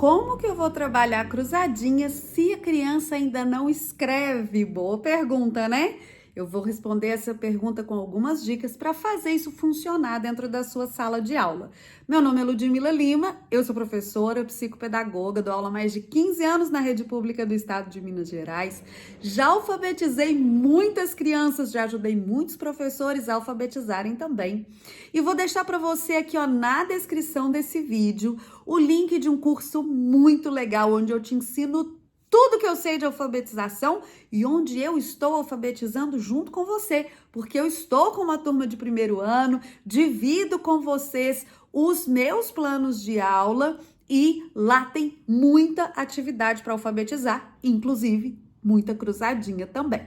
Como que eu vou trabalhar cruzadinha se a criança ainda não escreve? Boa pergunta, né? Eu vou responder essa pergunta com algumas dicas para fazer isso funcionar dentro da sua sala de aula. Meu nome é Ludmila Lima, eu sou professora, psicopedagoga, dou aula há mais de 15 anos na rede pública do estado de Minas Gerais. Já alfabetizei muitas crianças, já ajudei muitos professores a alfabetizarem também. E vou deixar para você aqui, ó, na descrição desse vídeo, o link de um curso muito legal, onde eu te ensino tudo que eu sei de alfabetização e onde eu estou alfabetizando junto com você, porque eu estou com uma turma de primeiro ano, divido com vocês os meus planos de aula e lá tem muita atividade para alfabetizar, inclusive muita cruzadinha também.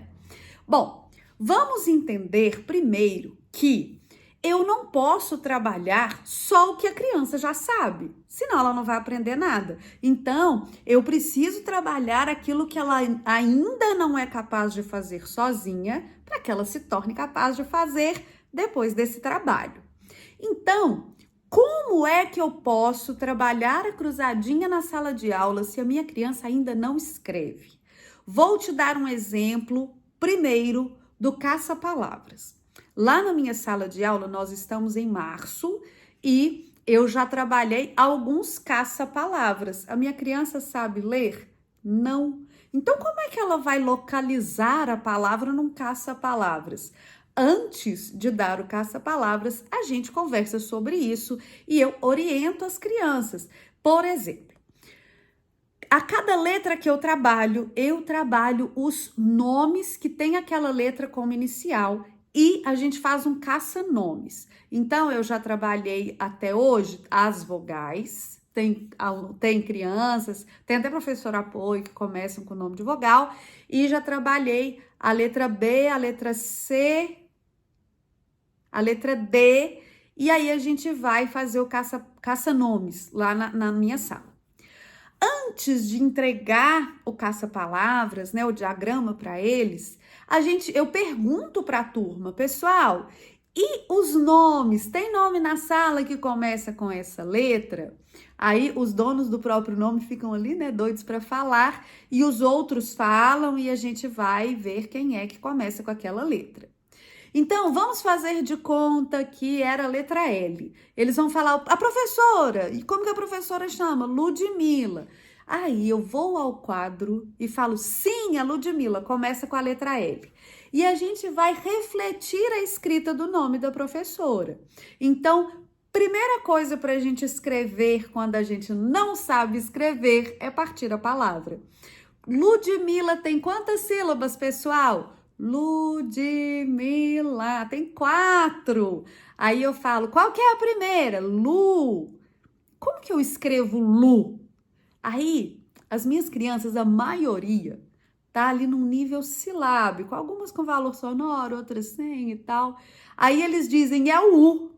Bom, vamos entender primeiro que eu não posso trabalhar só o que a criança já sabe, senão ela não vai aprender nada. Então, eu preciso trabalhar aquilo que ela ainda não é capaz de fazer sozinha, para que ela se torne capaz de fazer depois desse trabalho. Então, como é que eu posso trabalhar a cruzadinha na sala de aula se a minha criança ainda não escreve? Vou te dar um exemplo, primeiro, do caça-palavras. Lá na minha sala de aula, nós estamos em março e eu já trabalhei alguns caça-palavras. A minha criança sabe ler? Não. Então, como é que ela vai localizar a palavra num caça-palavras? Antes de dar o caça-palavras, a gente conversa sobre isso e eu oriento as crianças. Por exemplo, a cada letra que eu trabalho os nomes que tem aquela letra como inicial e a gente faz um caça-nomes. Então, eu já trabalhei até hoje as vogais, tem crianças, tem até professor apoio que começam com o nome de vogal, e já trabalhei a letra B, a letra C, a letra D, e aí a gente vai fazer o caça-nomes lá na minha sala. Antes de entregar o caça-palavras, né, o diagrama para eles, eu pergunto para a turma, pessoal, e os nomes? Tem nome na sala que começa com essa letra? Aí os donos do próprio nome ficam ali, né, doidos para falar, e os outros falam e a gente vai ver quem é que começa com aquela letra. Então, vamos fazer de conta que era a letra L. Eles vão falar, a professora, e como que a professora chama? Ludmila. Aí eu vou ao quadro e falo, sim, a Ludmila, começa com a letra L. E a gente vai refletir a escrita do nome da professora. Então, primeira coisa para a gente escrever quando a gente não sabe escrever é partir a palavra. Ludmila tem quantas sílabas, pessoal? Ludmila, tem 4. Aí eu falo, qual que é a primeira? Lu. Como que eu escrevo Lu? Aí, as minhas crianças, a maioria, tá ali num nível silábico, algumas com valor sonoro, outras sem e tal. Aí eles dizem, é o U.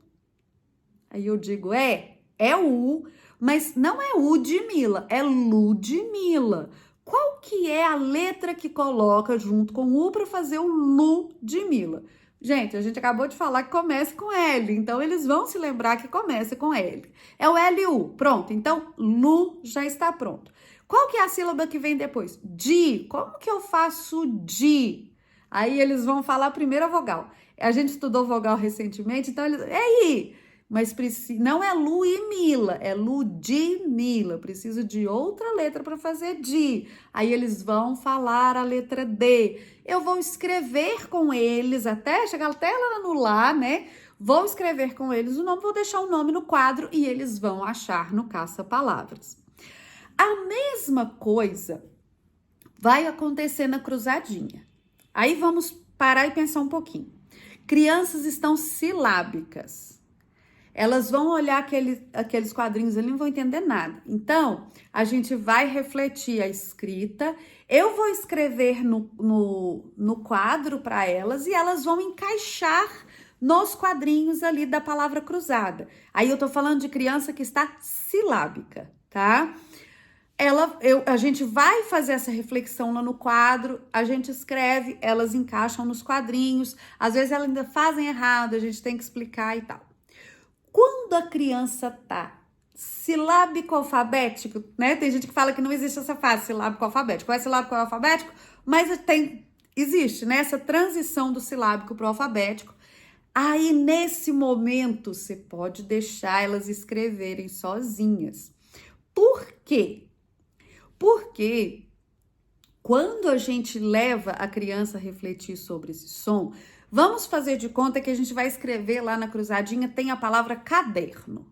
Aí eu digo, é o U, mas não é U de Mila, é Ludmila. Qual que é a letra que coloca junto com o U para fazer o Ludmila? Gente, a gente acabou de falar que começa com L, então eles vão se lembrar que começa com L. É o L-U, pronto. Então, Lu já está pronto. Qual que é a sílaba que vem depois? Di. Como que eu faço di? Aí eles vão falar a primeira vogal. A gente estudou vogal recentemente, então eles... É I. Mas não é Lu e Mila, é Ludmila. Preciso de outra letra para fazer di. Aí eles vão falar a letra D. Eu vou escrever com eles, até chegar até lá no lá, né? Vou escrever com eles o nome, vou deixar o nome no quadro e eles vão achar no caça-palavras. A mesma coisa vai acontecer na cruzadinha. Aí vamos parar e pensar um pouquinho. Crianças estão silábicas. Elas vão olhar aqueles quadrinhos ali e não vão entender nada. Então, a gente vai refletir a escrita. Eu vou escrever no quadro para elas e elas vão encaixar nos quadrinhos ali da palavra cruzada. Aí eu tô falando de criança que está silábica, tá? A gente vai fazer essa reflexão lá no quadro, a gente escreve, elas encaixam nos quadrinhos. Às vezes elas ainda fazem errado, a gente tem que explicar e tal. Quando a criança tá silábico alfabético, né? Tem gente que fala que não existe essa fase silábico alfabético. Qual é silábico ou alfabético? Mas existe, né? Essa transição do silábico para o alfabético. Aí, nesse momento, você pode deixar elas escreverem sozinhas. Por quê? Porque quando a gente leva a criança a refletir sobre esse som, vamos fazer de conta que a gente vai escrever lá na cruzadinha, tem a palavra caderno.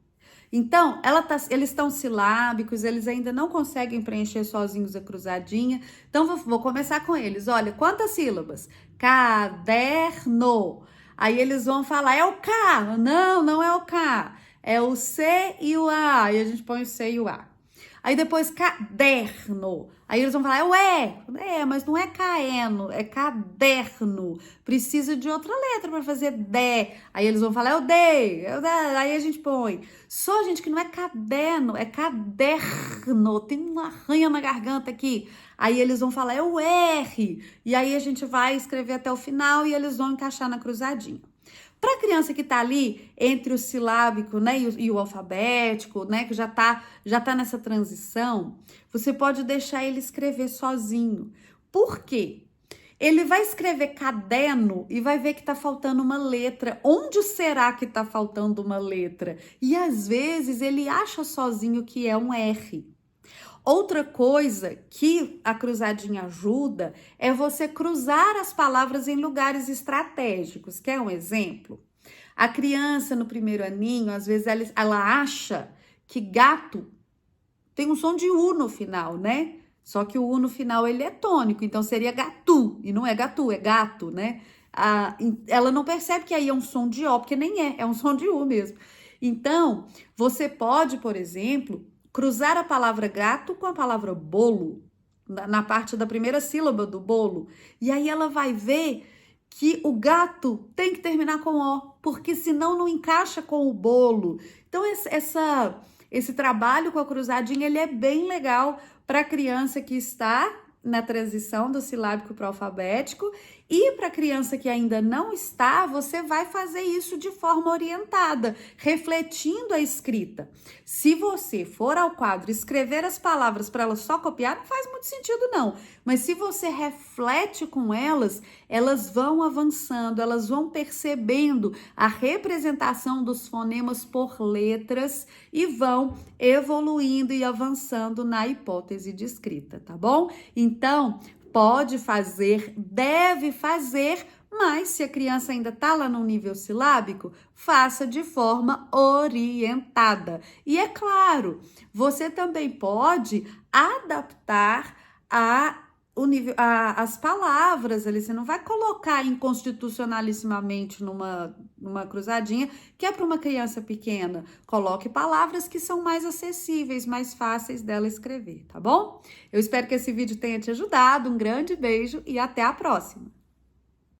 Então, eles estão silábicos, eles ainda não conseguem preencher sozinhos a cruzadinha. Então, vou começar com eles. Olha, quantas sílabas? Caderno. Aí eles vão falar, é o K. Não, não é o K. É o C e o A. E a gente põe o C e o A. Aí depois caderno. Aí eles vão falar, é o E. É, mas não é caeno, é caderno. Precisa de outra letra para fazer D. Aí eles vão falar, é o D. Aí a gente põe. Só, gente, que não é caderno, é caderno. Tem uma arranha na garganta aqui. Aí eles vão falar, é o R. E aí a gente vai escrever até o final e eles vão encaixar na cruzadinha. Para a criança que está ali entre o silábico, né, e o alfabético, né, que já tá nessa transição, você pode deixar ele escrever sozinho. Por quê? Ele vai escrever caderno e vai ver que está faltando uma letra. Onde será que está faltando uma letra? E às vezes ele acha sozinho que é um R. Outra coisa que a cruzadinha ajuda é você cruzar as palavras em lugares estratégicos. Quer um exemplo? A criança no primeiro aninho, às vezes ela acha que gato tem um som de U no final, né? Só que o U no final ele é tônico, então seria gatu, e não é gatu, é gato, né? Ela não percebe que aí é um som de O, porque nem é um som de U mesmo. Então, você pode, por exemplo, cruzar a palavra gato com a palavra bolo, na parte da primeira sílaba do bolo. E aí ela vai ver que o gato tem que terminar com O, porque senão não encaixa com o bolo. Então, esse trabalho com a cruzadinha, ele é bem legal para a criança que está na transição do silábico para o alfabético, e para a criança que ainda não está, você vai fazer isso de forma orientada, refletindo a escrita. Se você for ao quadro escrever as palavras para ela só copiar, não faz muito sentido não, mas se você reflete com elas, elas vão avançando, elas vão percebendo a representação dos fonemas por letras e vão evoluindo e avançando na hipótese de escrita, tá bom? Então, pode fazer, deve fazer, mas se a criança ainda está lá no nível silábico, faça de forma orientada. E é claro, você também pode adaptar as palavras ali, você não vai colocar inconstitucionalissimamente numa cruzadinha, que é para uma criança pequena. Coloque palavras que são mais acessíveis, mais fáceis dela escrever, tá bom? Eu espero que esse vídeo tenha te ajudado, um grande beijo e até a próxima!